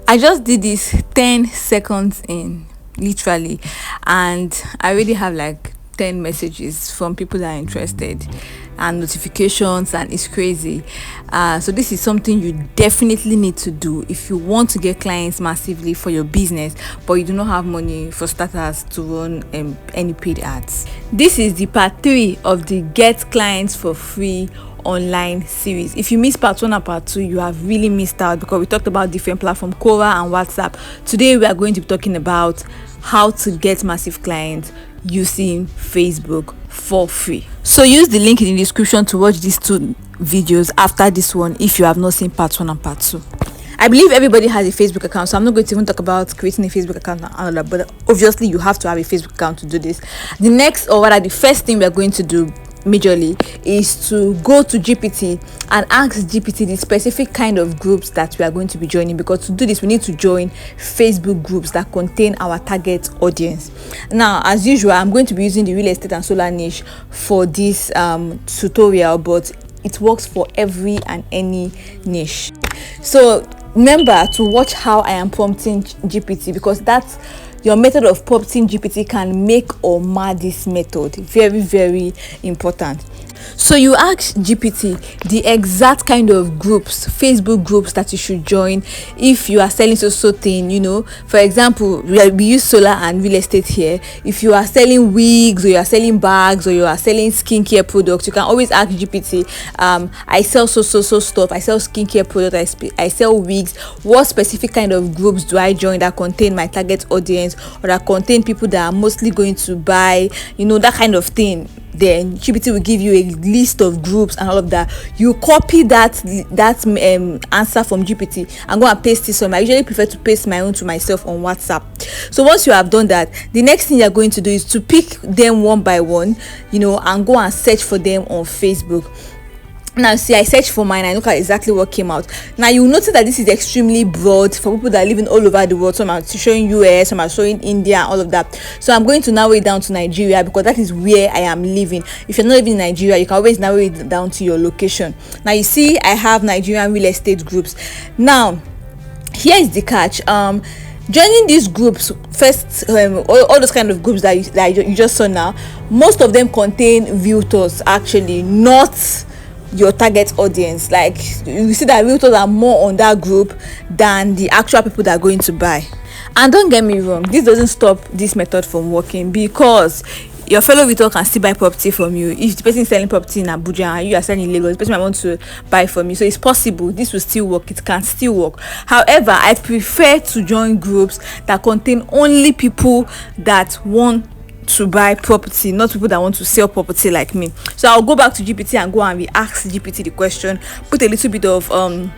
I just did this 10 seconds in, literally, and I already have like 10 messages from people that are interested and notifications, and it's crazy. So this is something you definitely need to do if you want to get clients massively for your business, but you do not have money for starters to run any paid ads. This is the part 3 of the Get Clients for Free online series. If you missed part 1 and part 2, you have really missed out, because we talked about different platforms, Quora and WhatsApp. Today we are going to be talking about how to get massive clients using Facebook for free. So use the link in the description to watch these 2 videos after this one if you have not seen part 1 and part 2. I believe everybody has a Facebook account, so I'm not going to even talk about creating a Facebook account and all that, but obviously you have to have a Facebook account to do this. The first thing we are going to do majorly is to go to GPT and ask GPT the specific kind of groups that we are going to be joining, because to do this we need to join Facebook groups that contain our target audience. Now, as usual, I'm going to be using the real estate and solar niche for this tutorial, but it works for every and any niche. So remember to watch how I am prompting GPT, because that's your method of prompting GPT can make or mar this method. Very, very important. So you ask GPT the exact kind of groups, Facebook groups, that you should join if you are selling so thing. For example, we use solar and real estate here. If you are selling wigs, or you are selling bags, or you are selling skincare products, you can always ask GPT, I sell so stuff, I sell skincare products, I sell wigs. What specific kind of groups do I join that contain my target audience, or that contain people that are mostly going to buy, that kind of thing? Then GPT will give you a list of groups and all of that. You copy that answer from GPT and go and paste it somewhere. I usually prefer to paste my own to myself on WhatsApp. So once you have done that, the next thing you're going to do is to pick them one by one, and go and search for them on Facebook. Now see, I searched for mine, I look at exactly what came out. Now you will notice that this is extremely broad for people that are living all over the world. Some are showing US, some are showing India, all of that. So I'm going to narrow it down to Nigeria, because that is where I am living. If you're not living in Nigeria, you can always narrow it down to your location. Now you see, I have Nigerian real estate groups. Now here is the catch. Joining these groups first, all those kind of groups that you just saw now, most of them contain realtors, actually, not your target audience. Like, you see that realtors are more on that group than the actual people that are going to buy. And don't get me wrong, this doesn't stop this method from working, because your fellow realtor can still buy property from you. If the person is selling property in Abuja and you are selling in Lagos, the person might want to buy from you. So it's possible this will still work. It can still work. However, I prefer to join groups that contain only people that want to buy property, not people that want to sell property like me. So I'll go back to GPT and go and ask GPT the question, put a little bit of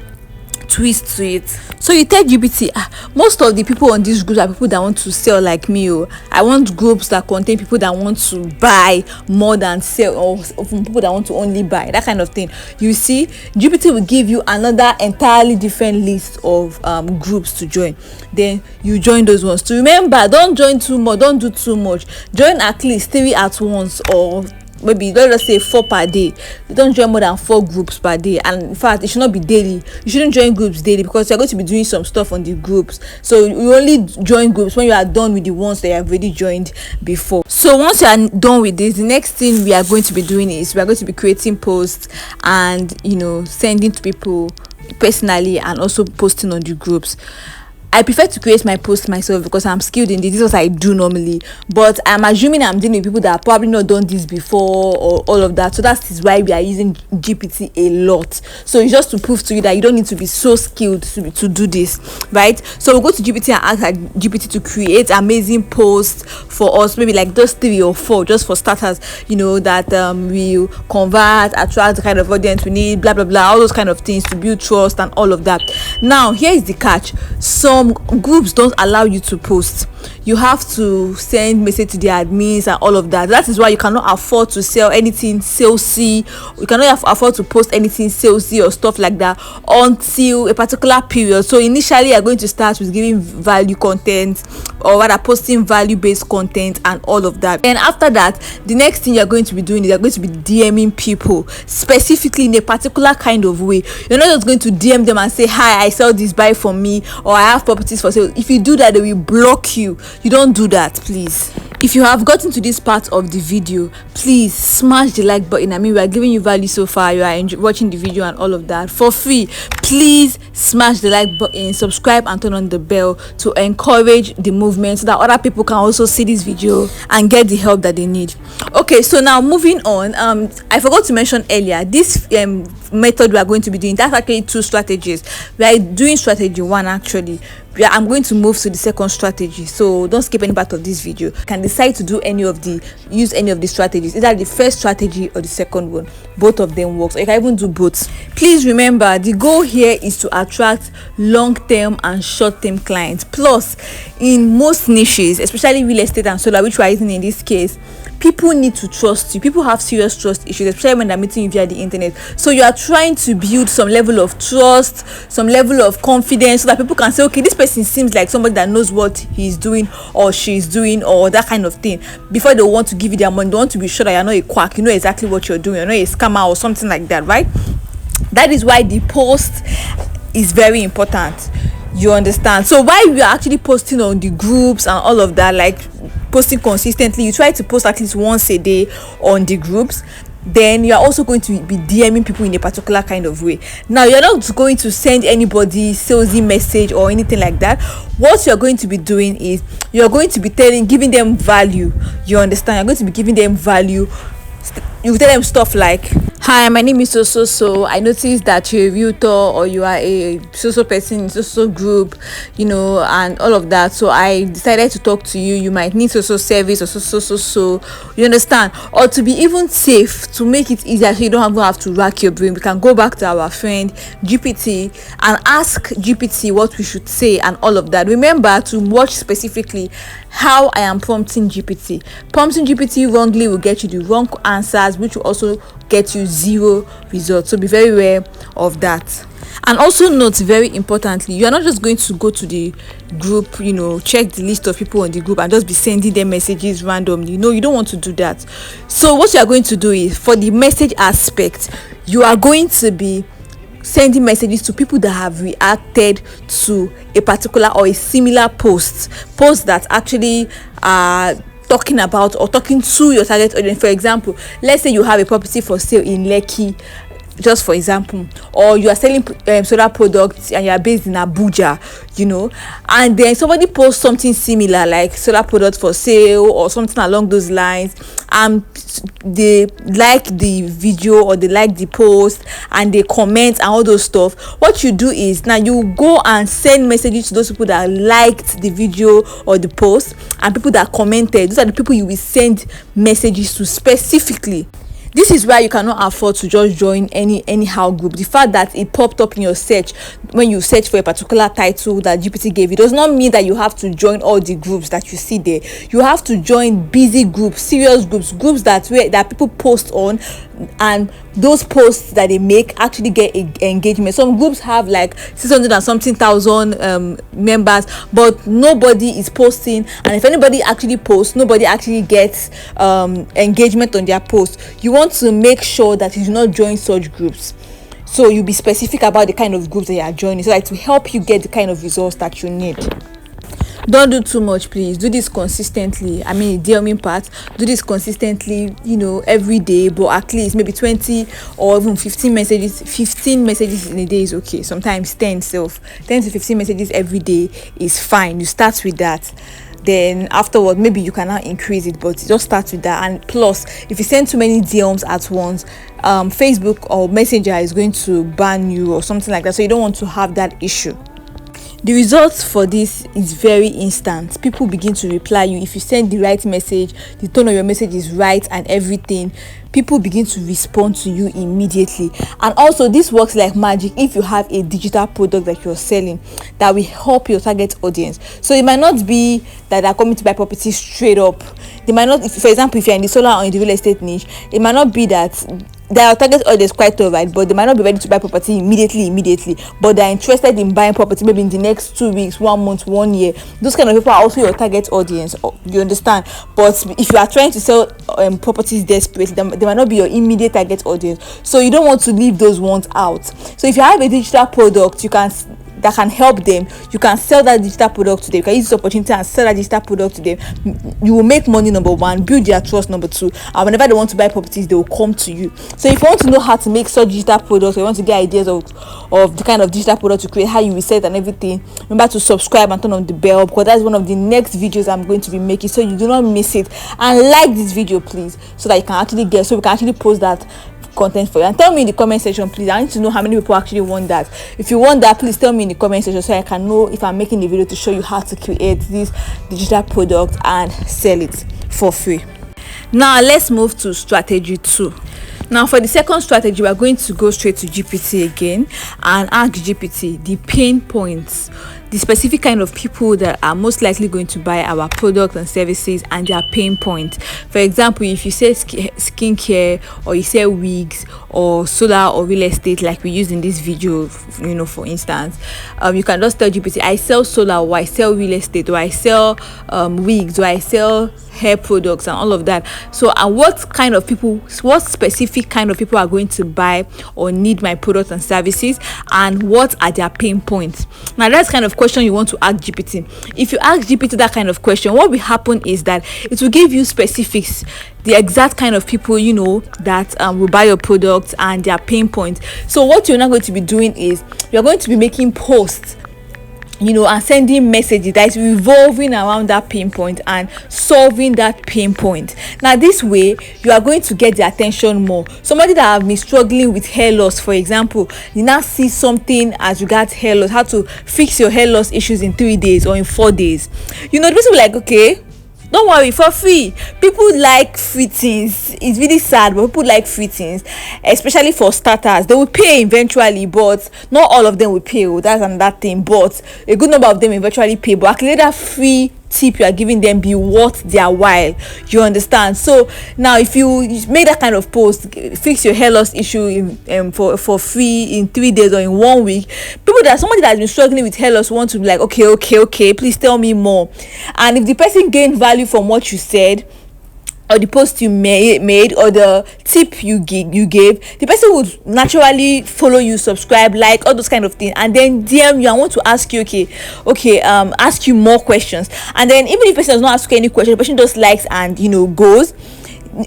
twist to it. So you tell GPT, most of the people on this group are people that want to sell like me. I want groups that contain people that want to buy more than sell, or people that want to only buy, that kind of thing. You see, GPT will give you another entirely different list of groups to join. Then you join those ones. To remember, don't join too much, don't do too much. Join at least 3 at once, or maybe let's say 4 per day. You don't join more than 4 groups per day, and in fact it should not be daily. You shouldn't join groups daily, because you're going to be doing some stuff on the groups. So you only join groups when you are done with the ones that you have already joined before. So once you are done with this, the next thing we are going to be doing is we are going to be creating posts and sending to people personally, and also posting on the groups. I prefer to create my post myself because I'm skilled in this. This is what I do normally. But I'm assuming I'm dealing with people that have probably not done this before, or all of that. So that is why we are using GPT a lot. So it's just to prove to you that you don't need to be so skilled to do this, right? So we'll go to GPT and ask GPT to create amazing posts for us, maybe like just 3 or 4, just for starters, that will convert, attract the kind of audience we need, blah blah blah, all those kind of things to build trust and all of that. Now here is the catch. Some groups don't allow you to post. You have to send message to the admins and all of that. That is why you cannot afford to sell anything salesy. You cannot afford to post anything salesy or stuff like that until a particular period. So initially you're going to start with giving value content, or rather posting value-based content and all of that. And after that, the next thing you're going to be doing is you're going to be DMing people specifically in a particular kind of way. You're not just going to DM them and say, hi, I sell this, buy from me, or I have properties for sale. If you do that, they will block you. You don't do that, please. If you have gotten to this part of the video, please smash the like button. I mean, we are giving you value so far. You are watching the video and all of that for free. Please smash the like button, subscribe and turn on the bell to encourage the movement so that other people can also see this video and get the help that they need. Okay, so now moving on, I forgot to mention earlier, this method we are going to be doing, that's actually 2 strategies. We are doing strategy 1 actually. I'm going to move to the second strategy, so don't skip any part of this video. You can decide to use any of the strategies, either the first strategy or the second one. Both of them works, or you can even do both. Please remember, the goal here is to attract long-term and short-term clients. Plus, in most niches, especially real estate and solar, which we are using in this case, people need to trust you. People have serious trust issues, especially when they're meeting you via the internet. So you are trying to build some level of trust, some level of confidence, so that people can say, okay, this person seems like somebody that knows what he's doing or she's doing, or that kind of thing. Before they want to give you their money, they want to be sure that you're not a quack, you know exactly what you're doing, you're not a scammer or something like that, right? That is why the post is very important. You understand? So while you are actually posting on the groups and all of that, like posting consistently, you try to post at least once a day on the groups, then you are also going to be DMing people in a particular kind of way. Now, you're not going to send anybody salesy message or anything like that. What you're going to be doing is you're going to be giving them value. You understand? You're going to be giving them value. You tell them stuff like, hi, my name is so I noticed that you're a realtor or you are a so person in so group, you know, and all of that. So I decided to talk to you. You might need so service or so. You understand? Or to be even safe, to make it easier so you don't have to rack your brain, we can go back to our friend GPT and ask GPT what we should say and all of that. Remember to watch specifically how I am prompting GPT. Prompting GPT wrongly will get you the wrong answers, which will also get you 0 results. So be very aware of that. And also note, very importantly, you are not just going to go to the group, you know, check the list of people on the group and just be sending them messages randomly. No, you don't want to do that. So what you are going to do is, for the message aspect, you are going to be sending messages to people that have reacted to a particular or a similar post that actually are talking about or talking to your target audience. For example, let's say you have a property for sale in Lekki, just for example, or you are selling solar products and you are based in Abuja, you know, and then somebody posts something similar like solar products for sale or something along those lines, and they like the video or they like the post and they comment and all those stuff. What you do is, now you go and send messages to those people that liked the video or the post, and people that commented. Those are the people you will send messages to specifically. This is why you cannot afford to just join anyhow group. The fact that it popped up in your search when you search for a particular title that GPT gave you does not mean that you have to join all the groups that you see there. You have to join busy groups, serious groups that people post on, and those posts that they make actually get engagement. Some groups have like 600 and something thousand members, but nobody is posting, and if anybody actually posts, nobody actually gets engagement on their post. You want to make sure that you do not join such groups. So you be specific about the kind of groups that you are joining, so that to help you get the kind of results that you need. Don't do too much, please. Do this consistently. I mean, the DMing part, do this consistently, you know, every day, but at least maybe 20 or even 15 messages. 15 messages in a day is okay. Sometimes 10 to 15 messages every day is fine. You start with that. Then afterward, maybe you can now increase it, but just start with that. And plus, if you send too many DMs at once, Facebook or Messenger is going to ban you or something like that. So you don't want to have that issue. The results for this is very instant. People begin to reply you. If you send the right message, the tone of your message is right and everything, people begin to respond to you immediately. And also, this works like magic if you have a digital product that you're selling that will help your target audience. So it might not be that they're coming to buy property straight up. They might not, for example, if you're in the solar or in the real estate niche, it might not be that their target audience quite alright, but they might not be ready to buy property immediately, but they're interested in buying property maybe in the next 2 weeks, 1 month, 1 year. Those kind of people are also your target audience, you understand? But if you are trying to sell properties desperately, they might not be your immediate target audience, so you don't want to leave those ones out. So if you have a digital product that can help them, you can sell that digital product to them. You can use this opportunity and sell that digital product to them. You will make money, number one, build their trust, number two, and whenever they want to buy properties, they will come to you. So if you want to know how to make such digital products, or you want to get ideas of the kind of digital product to create, how you will set and everything, remember to subscribe and turn on the bell, because that's one of the next videos I'm going to be making, so you do not miss it. And like this video, please, so that you can actually so we can actually post that content for you. And tell me in the comment section, please. I need to know how many people actually want that. If you want that, please tell me in the comment section, so I can know if I'm making the video to show you how to create this digital product and sell it for free. Now let's move to strategy 2. Now for the second strategy, we are going to go straight to GPT again and ask GPT the pain points, the specific kind of people that are most likely going to buy our products and services, and their pain point. For example, if you say skincare, or you sell wigs, or solar, or real estate, like we used in this video, for instance, you can just tell GPT, I sell solar, or I sell real estate, or I sell wigs, or I sell hair products, and all of that. So what specific kind of people are going to buy or need my products and services, and what are their pain points? Now that's kind of question you want to ask GPT. If you ask GPT that kind of question, what will happen is that it will give you specifics, the exact kind of people that will buy your products and their pain points. So what you're not going to be doing is you're going to be making posts, and sending messages that is revolving around that pain point and solving that pain point. Now this way you are going to get the attention more. Somebody that have been struggling with hair loss, for example, you now see something as regards hair loss, how to fix your hair loss issues in 3 days or in 4 days. The person will be like, okay, don't worry, for free. People like free things. It's really sad, but people like free things, especially for starters. They will pay eventually, but not all of them will pay. That's another thing. But a good number of them eventually pay. But actually, that free tip you are giving them be worth their while. You understand? So now, if you make that kind of post, fix your hair loss issue for free in 3 days or in 1 week, somebody that has been struggling with hair loss want to be like, okay, please tell me more. And if the person gained value from what you said, or the post you made, or the tip you gave, the person would naturally follow you, subscribe, like, all those kind of things, and then DM you and want to ask you, ask you more questions. And then even if the person does not ask you any question, the person just likes and goes.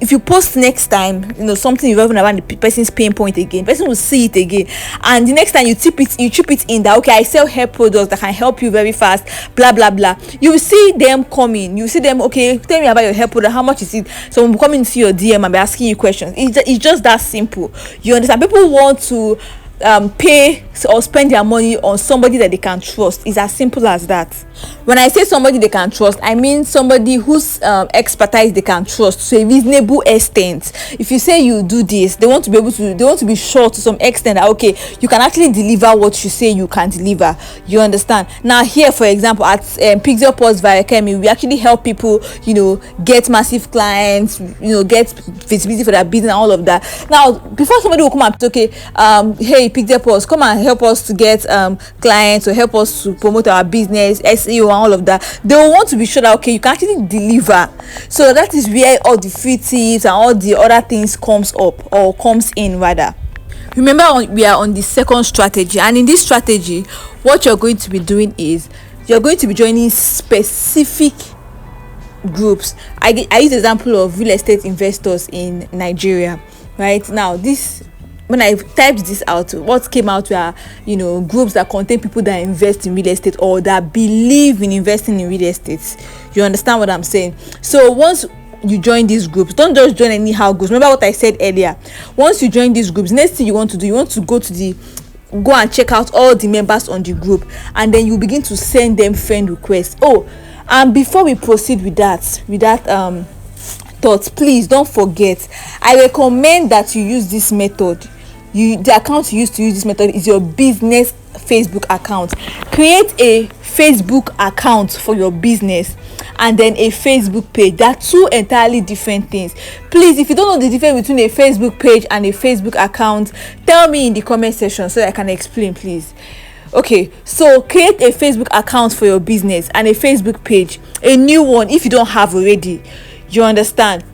If you post next time, something involving around the person's pain point again, the person will see it again, and the next time you chip it in that, I sell hair products that can help you very fast, blah blah blah. You will see them coming. You will see them, tell me about your hair product, how much is it? So we'll come into your DM and be asking you questions. It's just that simple. You understand? People want to pay or spend their money on somebody that they can trust. It's as simple as that. When I say somebody they can trust, I mean somebody whose expertise they can trust to a reasonable extent. If you say you do this, they want to be sure to some extent that you can actually deliver what you say you can deliver. You understand? Now here, for example, at Pixel Post via Kemi, we actually help people get massive clients, get visibility for their business and all of that. Now before somebody will come and say, hey Pixel Post, come and help us to get clients, or help us to promote our business, SEO and all of that, they will want to be sure that you can actually deliver. So that is where all the free tips and all the other things comes in rather. Remember, we are on the second strategy, and in this strategy what you're going to be doing is you're going to be joining specific groups. I use the example of real estate investors in Nigeria. Right now, when I typed this out, what came out were groups that contain people that invest in real estate or that believe in investing in real estate. You understand what I'm saying? So once you join these groups, don't just join anyhow groups. Remember what I said earlier. Once you join these groups, next thing you want to do, you want to go and check out all the members on the group, and then you begin to send them friend requests. And before we proceed with that thought, please don't forget, I recommend that you use this method. The account you use to use this method is your business Facebook account. Create a Facebook account for your business and then a Facebook page. They are two entirely different things. Please, if you don't know the difference between a Facebook page and a Facebook account, tell me in the comment section so that I can explain, please. Okay, so create a Facebook account for your business and a Facebook page, a new one if you don't have already. You understand?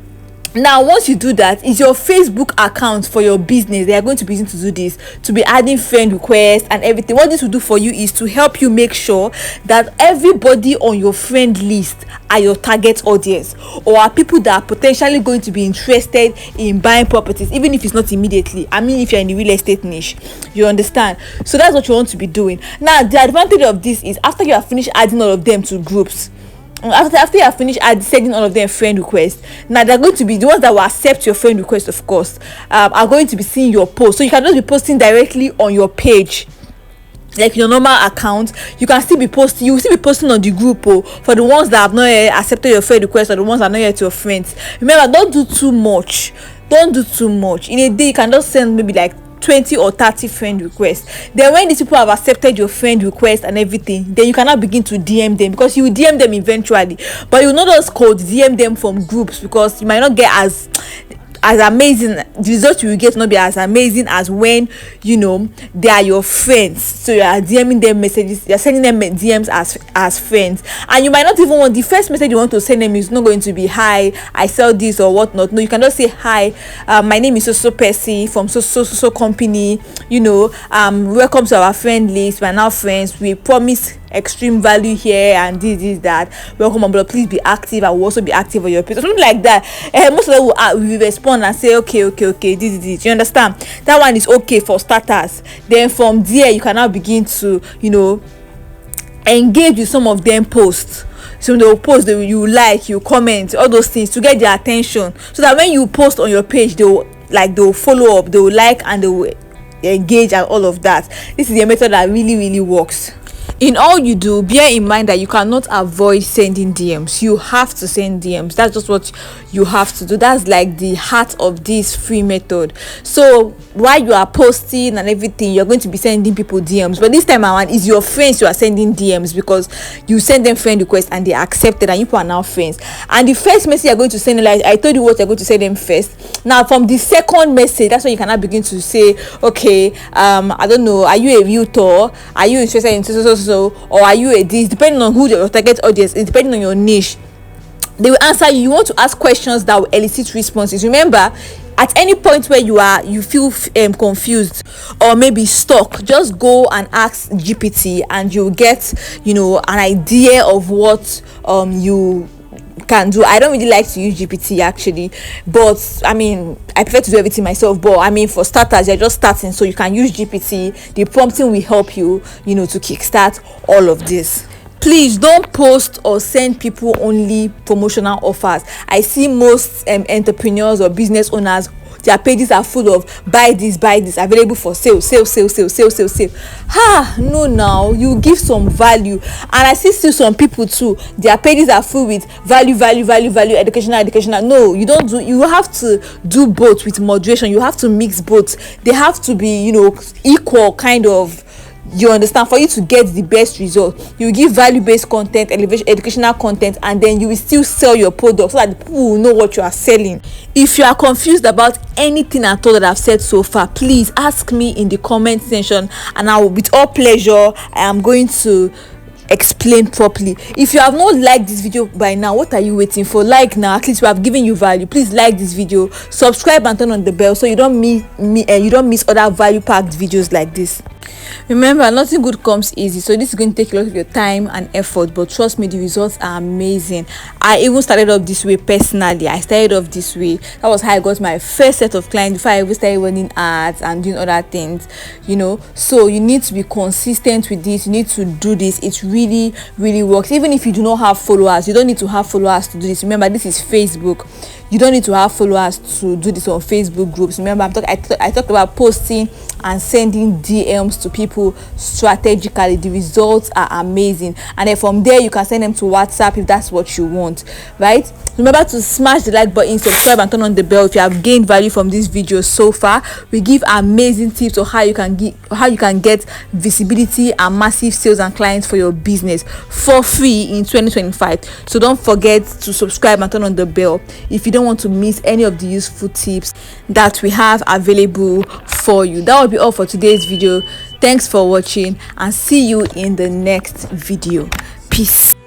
Now once you do that, it's your Facebook account for your business. They are going to be using to do this, to be adding friend requests and everything. What this will do for you is to help you make sure that everybody on your friend list are your target audience, or are people that are potentially going to be interested in buying properties, even if it's not immediately. I mean, if you're in the real estate niche, you understand? So that's what you want to be doing. Now the advantage of this is after you have finished adding all of them to groups, after you have finished sending all of them friend requests, now they're going to be the ones that will accept your friend request, of course, are going to be seeing your post. So you can just be posting directly on your page, like your normal account. You can still be posting, you will still be posting on the group for the ones that have not yet accepted your friend request, or the ones that are not yet your friends. Remember, don't do too much. In a day you can just send maybe like 20 or 30 friend requests. Then when these people have accepted your friend request and everything, then you cannot begin to DM them, because you will DM them eventually, but you will not just code DM them from groups, because you might not get as amazing, the result you will get will not be as amazing as when they are your friends. So you are DMing them messages, you are sending them DMs as friends, and you might not even want the first message you want to send them is not going to be hi, I sell this or whatnot. No, you can just say hi, my name is so Percy from so company, welcome to our friend list, we're now friends, we promise extreme value here and this that, welcome on board, please be active, I will also be active on your page, or something like that. Most of them will respond and say okay, this, you understand? That one is okay for starters. Then from there you can now begin to engage with some of them posts. So they will post, you like, you comment, all those things to get their attention, so that when you post on your page, they will follow up, they will like, and they will engage and all of that. This is a method that really works. In all you do, bear in mind that you cannot avoid sending DMs. You have to send DMs. That's just what you have to do. That's like the heart of this free method. So while you are posting and everything, you're going to be sending people DMs, but this time around it's your friends you are sending DMs, because you send them friend requests and they accepted and you are now friends. And the first message you're going to send, like I told you what you're going to send them first. Now from the second message, that's when you cannot begin to say, okay, I don't know, are you a realtor, are you interested in so, or are you a this, depending on who your target audience is, depending on your niche, they will answer you. You want to ask questions that will elicit responses. Remember, at any point where you feel confused or maybe stuck, just go and ask GPT and you'll get an idea of what you can do. I don't really like to use GPT actually, but I mean I prefer to do everything myself. But I mean, for starters, you're just starting, so you can use GPT. The prompting will help you to kickstart all of this. Please don't post or send people only promotional offers. I see most entrepreneurs or business owners, their pages are full of buy this, available for sale. No, now you give some value. And I see still some people too, their pages are full with value, educational. No, you don't do. You have to do both with moderation. You have to mix both. They have to be equal kind of. You understand? For you to get the best result, you give value-based content, educational content, and then you will still sell your product so that the people will know what you are selling. If you are confused about anything at all that I've said so far, please ask me in the comment section, and I will, with all pleasure, I am going to explain properly. If you have not liked this video by now, what are you waiting for? Like now, at least we have given you value. Please like this video, subscribe and turn on the bell so you don't miss other value packed videos like this. Remember, nothing good comes easy, so this is going to take a lot of your time and effort, but trust me, the results are amazing. I even started off this way personally. That was how I got my first set of clients before I even started running ads and doing other things, so you need to be consistent with this. You need to do this. It really works. Even if you do not have followers, you don't need to have followers to do this. Remember, this is Facebook. You don't need to have followers to do this on Facebook groups. Remember, I talked about posting and sending DMs to people strategically. The results are amazing, and then from there you can send them to WhatsApp if that's what you want, right? Remember to smash the like button, subscribe and turn on the bell if you have gained value from this video so far. We give amazing tips on how you can get visibility and massive sales and clients for your business for free in 2025. So don't forget to subscribe and turn on the bell if you don't want to miss any of the useful tips that we have available for you. That will be all for today's video. Thanks for watching and see you in the next video. Peace.